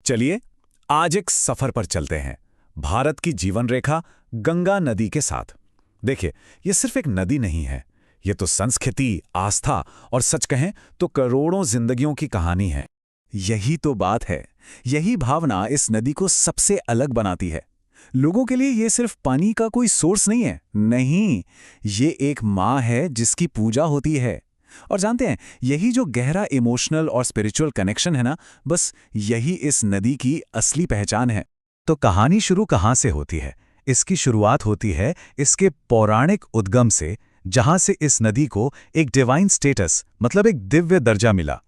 चलिए आज एक सफर पर चलते हैं, भारत की जीवन रेखा गंगा नदी के साथ। देखिए, ये सिर्फ एक नदी नहीं है, ये तो संस्कृति, आस्था और सच कहें तो करोड़ों जिंदगियों की कहानी है। यही तो बात है, यही भावना इस नदी को सबसे अलग बनाती है। लोगों के लिए ये सिर्फ पानी का कोई सोर्स नहीं है, नहीं, ये एक माँ है जिसकी पूजा होती है। और जानते हैं, यही जो गहरा इमोशनल और स्पिरिचुअल कनेक्शन है ना, बस यही इस नदी की असली पहचान है। तो कहानी शुरू कहाँ से होती है? इसकी शुरुआत होती है इसके पौराणिक उद्गम से, जहां से इस नदी को एक डिवाइन स्टेटस मतलब एक दिव्य दर्जा मिला।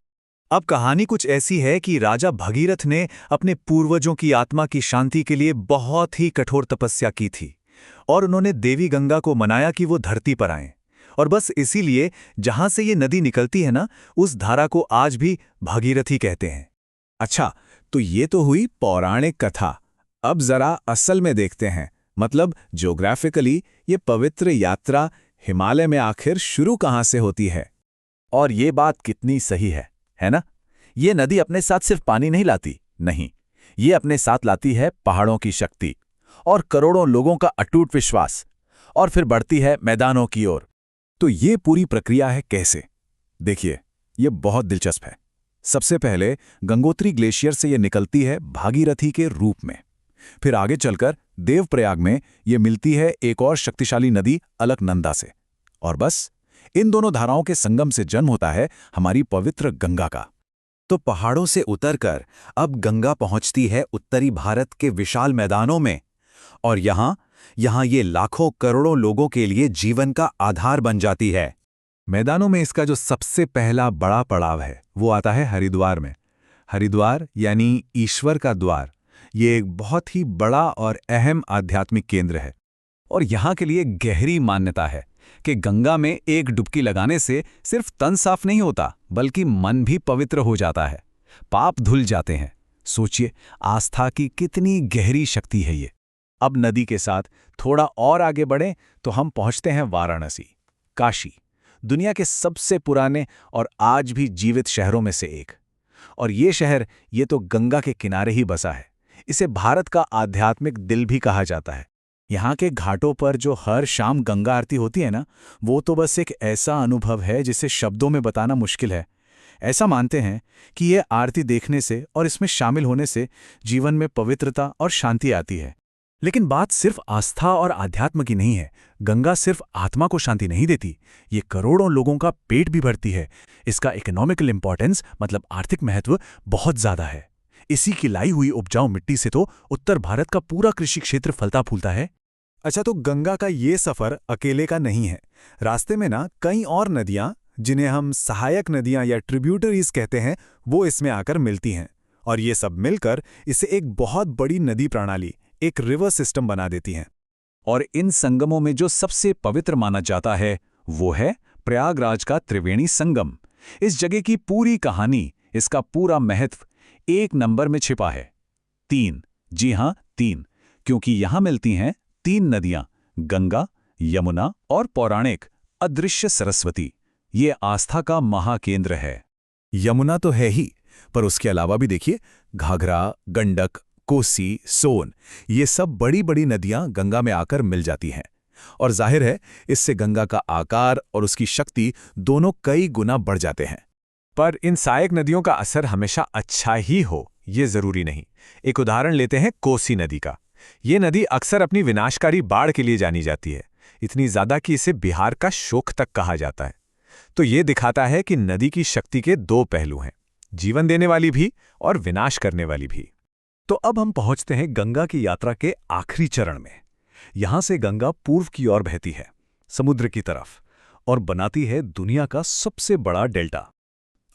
अब कहानी कुछ ऐसी है कि राजा भगीरथ ने अपने पूर्वजों की आत्मा की शांति के लिए बहुत ही कठोर तपस्या की थी, और उन्होंने देवी गंगा को मनाया कि वो धरती पर आएं। और बस इसीलिए जहां से ये नदी निकलती है ना, उस धारा को आज भी भागीरथी कहते हैं। अच्छा, तो ये तो हुई पौराणिक कथा। अब जरा असल में देखते हैं, मतलब ज्योग्राफिकली ये पवित्र यात्रा हिमालय में आखिर शुरू कहां से होती है। और ये बात कितनी सही है ना? ये नदी अपने साथ सिर्फ पानी नहीं लाती, नहीं, ये अपने साथ लाती है पहाड़ों की शक्ति और करोड़ों लोगों का अटूट विश्वास, और फिर बढ़ती है मैदानों की ओर। तो ये पूरी प्रक्रिया है कैसे? देखिए, ये बहुत दिलचस्प है। सबसे पहले गंगोत्री ग्लेशियर से ये निकलती है भागीरथी के रूप में। फिर आगे चलकर देवप्रयाग में ये मिलती है एक और शक्तिशाली नदी अलकनंदा से। और बस इन दोनों धाराओं के संगम से जन्म होता है हमारी पवित्र गंगा का। तो पहाड़ों से उतरकर अब गंगा पहुंचती है उत्तरी भारत के विशाल मैदानों में, और यहाँ ये लाखों करोड़ों लोगों के लिए जीवन का आधार बन जाती है। मैदानों में इसका जो सबसे पहला बड़ा पड़ाव है वो आता है हरिद्वार में। हरिद्वार यानी ईश्वर का द्वार, ये एक बहुत ही बड़ा और अहम आध्यात्मिक केंद्र है। और यहाँ के लिए गहरी मान्यता है कि गंगा में एक डुबकी लगाने से सिर्फ तन साफ नहीं होता, बल्कि मन भी पवित्र हो जाता है, पाप धुल जाते हैं। सोचिए, आस्था की कितनी गहरी शक्ति है ये। अब नदी के साथ थोड़ा और आगे बढ़ें तो हम पहुंचते हैं वाराणसी, काशी, दुनिया के सबसे पुराने और आज भी जीवित शहरों में से एक। और ये शहर, ये तो गंगा के किनारे ही बसा है। इसे भारत का आध्यात्मिक दिल भी कहा जाता है। यहाँ के घाटों पर जो हर शाम गंगा आरती होती है ना, वो तो बस एक ऐसा अनुभव है जिसे शब्दों में बताना मुश्किल है। ऐसा मानते हैं कि ये आरती देखने से और इसमें शामिल होने से जीवन में पवित्रता और शांति आती है। लेकिन बात सिर्फ आस्था और आध्यात्म की नहीं है। गंगा सिर्फ आत्मा को शांति नहीं देती, ये करोड़ों लोगों का पेट भी भरती है। इसका इकोनॉमिकल इंपॉर्टेंस मतलब आर्थिक महत्व बहुत ज्यादा है। इसी की लाई हुई उपजाऊ मिट्टी से तो उत्तर भारत का पूरा कृषि क्षेत्र फलता फूलता है। अच्छा, तो गंगा का ये सफर अकेले का नहीं है। रास्ते में ना कई और नदियां, जिन्हें हम सहायक नदियां या ट्रिब्यूटरीज कहते हैं, वो इसमें आकर मिलती हैं। और ये सब मिलकर इसे एक बहुत बड़ी नदी प्रणाली, एक रिवर सिस्टम बना देती हैं। और इन संगमों में जो सबसे पवित्र माना जाता है वो है प्रयागराज का त्रिवेणी संगम। इस जगह की पूरी कहानी, इसका पूरा महत्व एक नंबर में छिपा है। 3, जी हां 3, क्योंकि यहां मिलती हैं 3 नदियां, गंगा, यमुना और पौराणिक अदृश्य सरस्वती। ये आस्था का महाकेंद्र है। यमुना तो है ही, पर उसके अलावा भी देखिए, घाघरा, गंडक, कोसी, सोन, ये सब बड़ी बड़ी नदियां गंगा में आकर मिल जाती हैं। और जाहिर है, इससे गंगा का आकार और उसकी शक्ति दोनों कई गुना बढ़ जाते हैं। पर इन सहायक नदियों का असर हमेशा अच्छा ही हो, ये जरूरी नहीं। एक उदाहरण लेते हैं कोसी नदी का। ये नदी अक्सर अपनी विनाशकारी बाढ़ के लिए जानी जाती है, इतनी ज्यादा कि इसे बिहार का शोक तक कहा जाता है। तो ये दिखाता है कि नदी की शक्ति के 2 पहलू हैं, जीवन देने वाली भी और विनाश करने वाली भी। तो अब हम पहुंचते हैं गंगा की यात्रा के आखिरी चरण में। यहां से गंगा पूर्व की ओर बहती है, समुद्र की तरफ, और बनाती है दुनिया का सबसे बड़ा डेल्टा।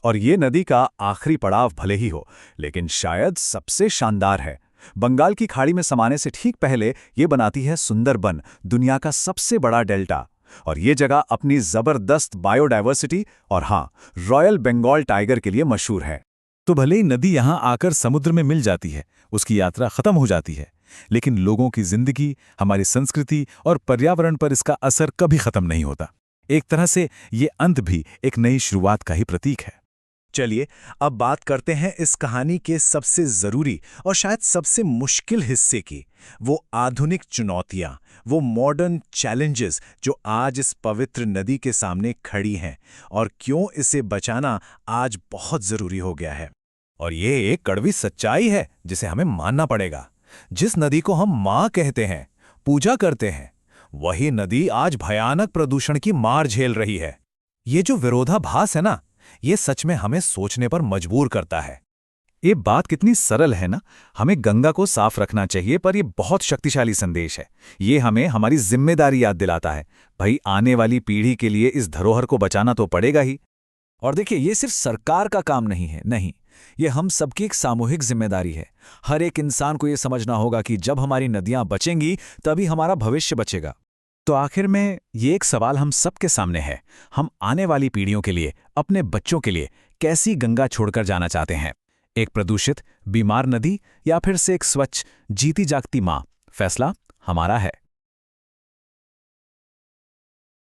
और ये नदी का आखिरी पड़ाव भले ही हो, लेकिन शायद सबसे शानदार है। बंगाल की खाड़ी में समाने से ठीक पहले ये बनाती है सुंदरबन, दुनिया का सबसे बड़ा डेल्टा। और ये जगह अपनी जबरदस्त बायोडायवर्सिटी और हाँ, रॉयल बंगाल टाइगर के लिए मशहूर है। तो भले ही नदी यहां आकर समुद्र में मिल जाती है, उसकी यात्रा खत्म हो जाती है, लेकिन लोगों की जिंदगी, हमारी संस्कृति और पर्यावरण पर इसका असर कभी खत्म नहीं होता। एक तरह से ये अंत भी एक नई शुरुआत का ही प्रतीक है। चलिए अब बात करते हैं इस कहानी के सबसे जरूरी और शायद सबसे मुश्किल हिस्से की, वो आधुनिक चुनौतियां, वो मॉडर्न चैलेंजेस जो आज इस पवित्र नदी के सामने खड़ी हैं और क्यों इसे बचाना आज बहुत जरूरी हो गया है। और ये एक कड़वी सच्चाई है जिसे हमें मानना पड़ेगा। जिस नदी को हम माँ कहते हैं, पूजा करते हैं, वही नदी आज भयानक प्रदूषण की मार झेल रही है। ये जो विरोधाभास है ना, ये सच में हमें सोचने पर मजबूर करता है। ये बात कितनी सरल है ना, हमें गंगा को साफ रखना चाहिए, पर ये बहुत शक्तिशाली संदेश है। ये हमें हमारी जिम्मेदारी याद दिलाता है। भाई, आने वाली पीढ़ी के लिए इस धरोहर को बचाना तो पड़ेगा ही। और देखिए, ये सिर्फ सरकार का काम नहीं है, नहीं, ये हम सबकी एक सामूहिक जिम्मेदारी है। हर एक इंसान को ये समझना होगा कि जब हमारी नदियां बचेंगी तभी हमारा भविष्य बचेगा। तो आखिर में ये एक सवाल हम सबके सामने है, हम आने वाली पीढ़ियों के लिए, अपने बच्चों के लिए कैसी गंगा छोड़कर जाना चाहते हैं? एक प्रदूषित, बीमार नदी या फिर से एक स्वच्छ, जीती जागती माँ? फैसला हमारा है।